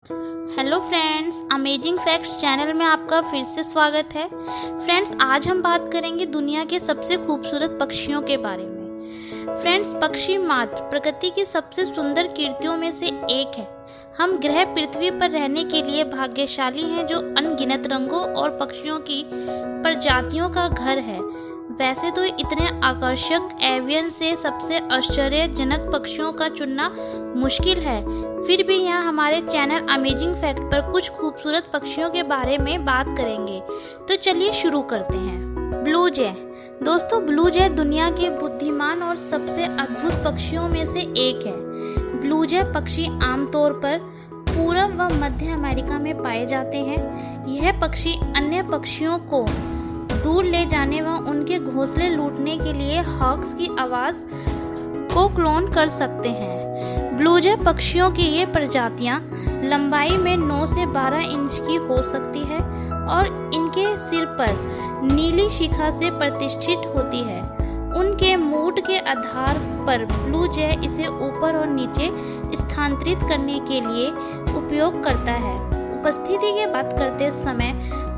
Hello friends, amazing facts channel में आपका फिर से स्वागत है। फ्रेंड्स, आज हम बात करेंगे दुनिया के सबसे खूबसूरत पक्षियों के बारे में। फ्रेंड्स, पक्षी मात्र प्रकृति की सबसे सुंदर कृतियों में से एक है। हम ग्रह पृथ्वी पर रहने के लिए भाग्यशाली हैं जो अनगिनत रंगों और पक्षियों की प्रजातियों का घर है। वैसे तो इतने आकर्षक एवियन से सबसे आश्चर्यजनक पक्षियों का चुनना मुश्किल है, फिर भी यहाँ हमारे चैनल अमेजिंग फैक्ट पर कुछ खूबसूरत पक्षियों के बारे में बात करेंगे। तो चलिए शुरू करते हैं। ब्लू जय। दोस्तों, ब्लू जय दुनिया के बुद्धिमान और सबसे अद्भुत पक्षियों में से एक है। ब्लू जय पक्षी आमतौर पर पूर्व व मध्य अमेरिका में पाए जाते हैं। यह पक्षी अन्य पक्षियों को दूर ले जाने व उनके घोंसले लूटने के लिए हॉक्स की आवाज को क्लोन कर सकते हैं। ब्लू जय पक्षियों की ये प्रजातियां लंबाई में 9 से 12 इंच की हो सकती है और इनके सिर पर नीली शिखा से प्रतिष्ठित होती है। उनके मूड के आधार पर ब्लू जय इसे ऊपर और नीचे स्थानांतरित करने के लिए उपयोग करता है। उपस्थिति की बात करते समय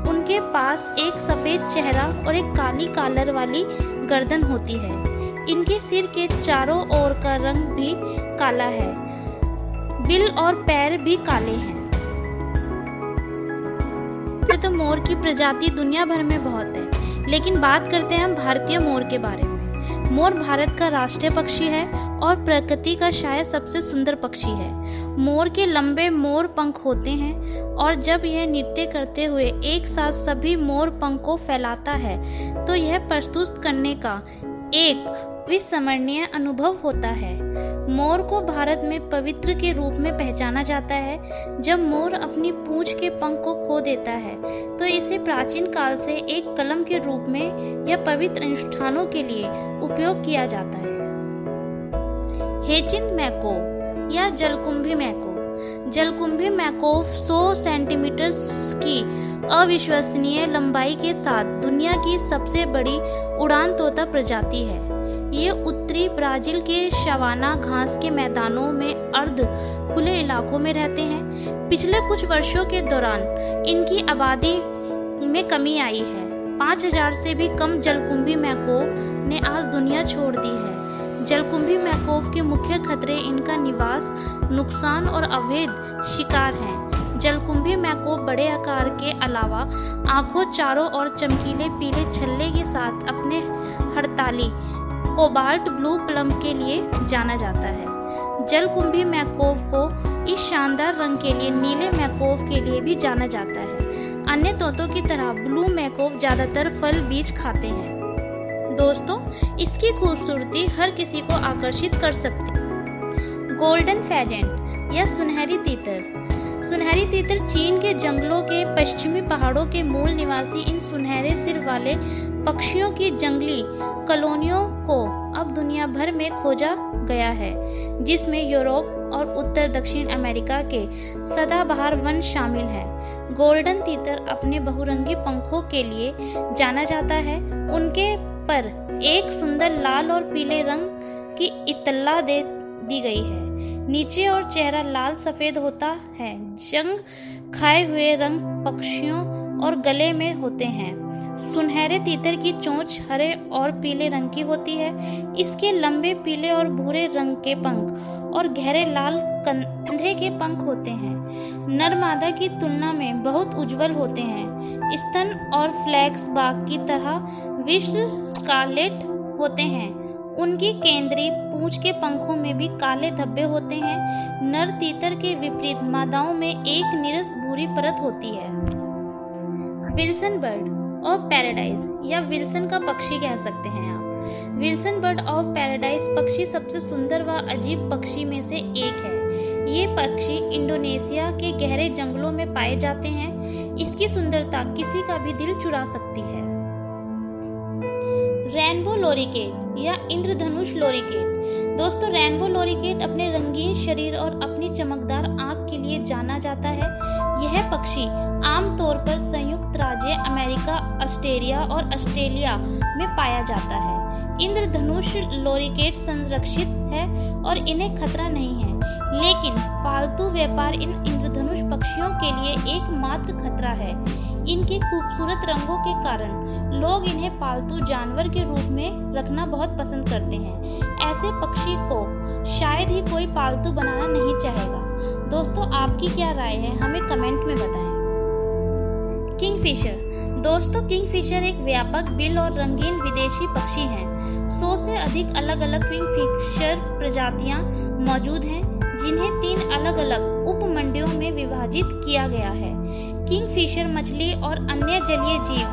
उनके पास एक सफेद चेहरा और एक काली कॉलर वाली गर्दन होती है। इनके सिर के चारों ओर का रंग भी काला है। बिल और पैर भी काले हैं। तो मोर की प्रजाति दुनिया भर में बहुत है, लेकिन बात करते हैं हम भारतीय मोर के बारे में। मोर भारत का राष्ट्रीय पक्षी है और प्रकृति का शायद सबसे सुंदर पक्षी है। मोर के लंबे मोर पंख होते हैं और जब यह नृत्य करते हुए एक साथ सभी मोर पंख को फैलाता है तो यह प्रस्तुत करने का एक विस्मरणीय अनुभव होता है। मोर को भारत में पवित्र के रूप में पहचाना जाता है। जब मोर अपनी पूंछ के पंख को खो देता है तो इसे प्राचीन काल से एक कलम के रूप में या पवित्र अनुष्ठानों के लिए उपयोग किया जाता है। हिचिंथ मैकोव या जलकुंभी मैकोव। जलकुंभी मैकोव 100 सेंटीमीटर की अविश्वसनीय लंबाई के साथ दुनिया की सबसे बड़ी उड़ान तोता प्रजाति है। ये उत्तरी ब्राजील के सवाना घास के मैदानों में अर्ध खुले इलाकों में रहते हैं। पिछले कुछ वर्षों के दौरान इनकी आबादी में कमी आई है। 5000 से भी कम जलकुंभी मैकोव ने आज दुनिया छोड़ दी है। जलकुंभी मैकोव के मुख्य खतरे इनका निवास, नुकसान और अवैध शिकार हैं। जलकुंभी मैकोव बड़े आकार के अलावा आंखों चारों ओर चमकीले पीले छल्ले के साथ अपने हड़ताली कोबाल्ट ब्लू प्लम के लिए जाना जाता है। जलकुंभी मैकोव को इस शानदार रंग के लिए नीले मैकोव के लिए भी जाना जाता है। अन्य तोतों की तरह ब्लू मैकोव ज्यादातर फल बीज खाते हैं। दोस्तों, इसकी खूबसूरती हर किसी को आकर्षित कर सकती है। गोल्डन फेजेंट या सुनहरी तीतर। सुनहरी तीतर चीन के जंगलों के पश्चिमी पहाड़ों के मूल निवासी इन सुनहरे सिर वाले पक्षियों की जंगली कॉलोनियों को अब दुनिया भर में खोजा गया है, जिसमें यूरोप और उत्तर दक्षिण अमेरिका के सदाबहार वन शामिल हैं। गोल्डन तीतर अपने बहुरंगी पंखों के लिए जाना जाता है। उनके पर एक सुंदर लाल और पीले रंग की इतला दे दी गई है। नीचे और चेहरा लाल सफेद होता है। जंग खाए हुए रंग पक्षियों और गले में होते हैं। सुनहरे तीतर की चोंच हरे और पीले रंग की होती है। इसके लंबे पीले और भूरे रंग के पंख और गहरे लाल कंधे के पंख होते हैं। नर मादा की तुलना में बहुत उज्जवल होते हैं। स्तन और फ्लैक्स बाग की तरह विश्व स्कारलेट होते हैं। उनकी केंद्रीय पूंछ के पंखों में भी काले धब्बे होते हैं। नर तीतर के विपरीत मादाओं में एक नीरस भूरी परत होती है। विल्सन बर्ड ऑफ पैराडाइज या विल्सन का पक्षी कह सकते हैं आप। विल्सन बर्ड ऑफ पैराडाइज पक्षी सबसे सुंदर व अजीब पक्षी में से एक है। ये पक्षी इंडोनेशिया के गहरे जंगलों में पाए जाते हैं। इसकी सुंदरता किसी का भी दिल चुरा सकती है। रेनबो लॉरिकेट या इंद्रधनुष लॉरिकेट। दोस्तों, रेनबो लॉरिकेट अपने रंगीन शरीर और अपनी चमकदार आंख के लिए जाना जाता है। यह पक्षी आमतौर पर संयुक्त राज्य अमेरिका, ऑस्ट्रेलिया में पाया जाता है। इंद्रधनुष लॉरिकेट संरक्षित है और इन्हें खतरा नहीं है, लेकिन पालतू व्यापार इन इंद्रधनुष पक्षी लिए एकमात्र खतरा है। इनके खूबसूरत रंगों के कारण लोग इन्हें पालतू जानवर के रूप में रखना बहुत पसंद करते हैं। ऐसे पक्षी को शायद ही कोई पालतू बनाना नहीं चाहेगा। दोस्तों, आपकी क्या राय है, हमें कमेंट में बताएं। किंगफिशर। दोस्तों, किंगफिशर एक व्यापक बिल और रंगीन विदेशी पक्षी हैं। 100 से अधिक अलग अलग किंगफिशर प्रजातियां मौजूद हैं, जिन्हें 3 अलग अलग उपमंडलों में विभाजित किया गया है। किंगफिशर मछली और अन्य जलीय जीव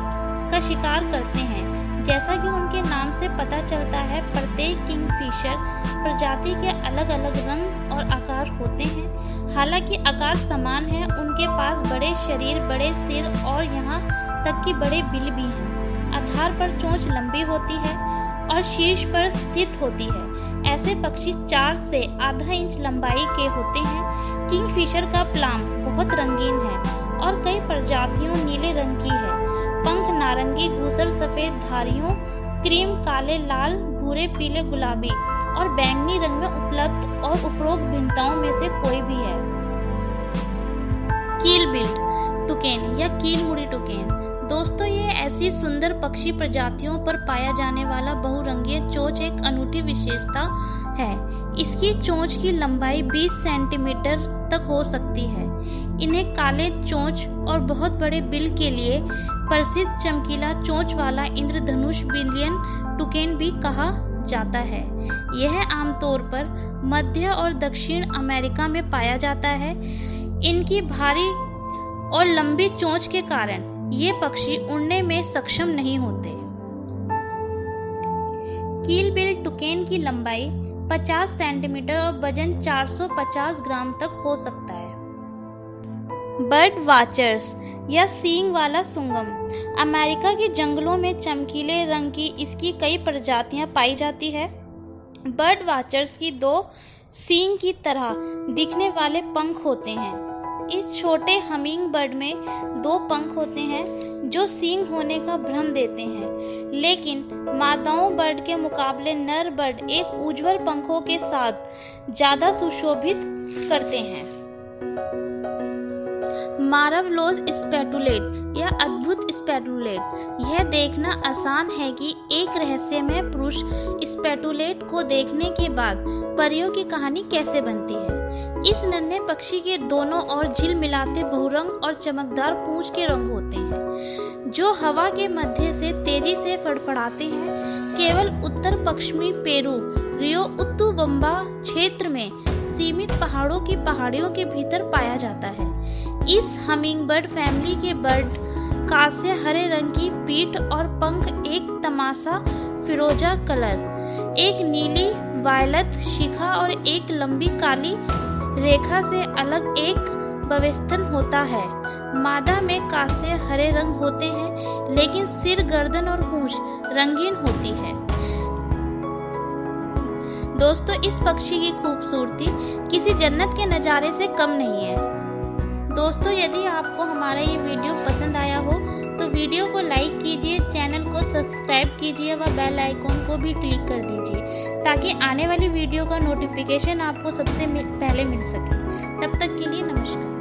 का शिकार करते हैं। जैसा कि उनके नाम से पता चलता है, प्रत्येक किंगफिशर प्रजाति के अलग अलग रंग और आकार होते हैं। हालांकि आकार समान है, उनके पास बड़े शरीर, बड़े सिर और यहाँ तक कि बड़े बिल भी हैं। आधार पर चोंच लंबी होती है और शीर्ष पर स्थित होती है। ऐसे पक्षी 4 से आधा इंच लंबाई के होते हैं। किंगफिशर का प्लाम बहुत रंगीन है और कई प्रजातियों नीले रंग की है। पंख नारंगी, धूसर सफेद धारियों, क्रीम, काले, लाल, भूरे, पीले, गुलाबी और बैंगनी रंग में उपलब्ध और उपरोक्त भिन्नताओं में से कोई भी है। कील बिल्ड टुकेन या कील मुड़ी टुकेन। दोस्तों, ये ऐसी सुंदर पक्षी प्रजातियों पर पाया जाने वाला बहुरंगीय चोंच एक अनूठी विशेषता है। इसकी चोंच की लंबाई 20 सेंटीमीटर तक हो सकती है। इन्हें काले चोंच और बहुत बड़े बिल के लिए प्रसिद्ध चमकीला चोंच वाला इंद्रधनुष बिलियन टुकेन भी कहा जाता है। यह आमतौर पर मध्य और दक्षिण अमेरिका में पाया जाता है। इनकी भारी और लंबी चोंच के कारण ये पक्षी उड़ने में सक्षम नहीं होते। कील बिल टुकेन की लंबाई 50 सेंटीमीटर और वजन 450 ग्राम तक हो सकता है। बर्ड वाचर्स या सींग वाला सुंगम। अमेरिका के जंगलों में चमकीले रंग की इसकी कई प्रजातियां पाई जाती है। बर्ड वाचर्स की 2 सींग की तरह दिखने वाले पंख होते हैं। इस छोटे हमिंग बर्ड में 2 पंख होते हैं जो सींग होने का भ्रम देते हैं, लेकिन मादाओं बर्ड के मुकाबले नर बर्ड एक उज्ज्वल पंखों के साथ ज्यादा सुशोभित करते हैं। मार्वलोस स्पैटुलेट या अद्भुत स्पैटुलेट। यह देखना आसान है कि एक रहस्यमय पुरुष स्पैटुलेट को देखने के बाद परियों की कहानी कैसे बनती है। इस नन्हे पक्षी के दोनों ओर झिलमिलाते बहुरंग और चमकदार पूंछ के रंग होते हैं, जो हवा के मध्य से तेजी से फड़फड़ाते हैं। केवल उत्तर पश्चिमी पेरू, रियो उत्तुबम्बा क्षेत्र में सीमित पहाड़ों की पहाड़ियों के भीतर पाया जाता है। इस हमिंगबर्ड फैमिली के बर्ड कांस्य हरे रंग की पीठ और पंख, एक तमाशा फिरोजा कलर, एक नीली वायलट शिखा और एक लंबी काली रेखा से अलग एक बवेस्तन होता है। मादा में कांस्य हरे रंग होते हैं, लेकिन सिर, गर्दन और पूंछ रंगीन होती है। दोस्तों, इस पक्षी की खूबसूरती किसी जन्नत के नज़ारे से कम नहीं है। दोस्तों, यदि आपको हमारा ये वीडियो पसंद आया हो तो वीडियो को लाइक कीजिए, चैनल को सब्सक्राइब कीजिए व बेल आइकॉन को भी क्लिक कर दीजिए ताकि आने वाली वीडियो का नोटिफिकेशन आपको सबसे पहले मिल सके। तब तक के लिए नमस्कार।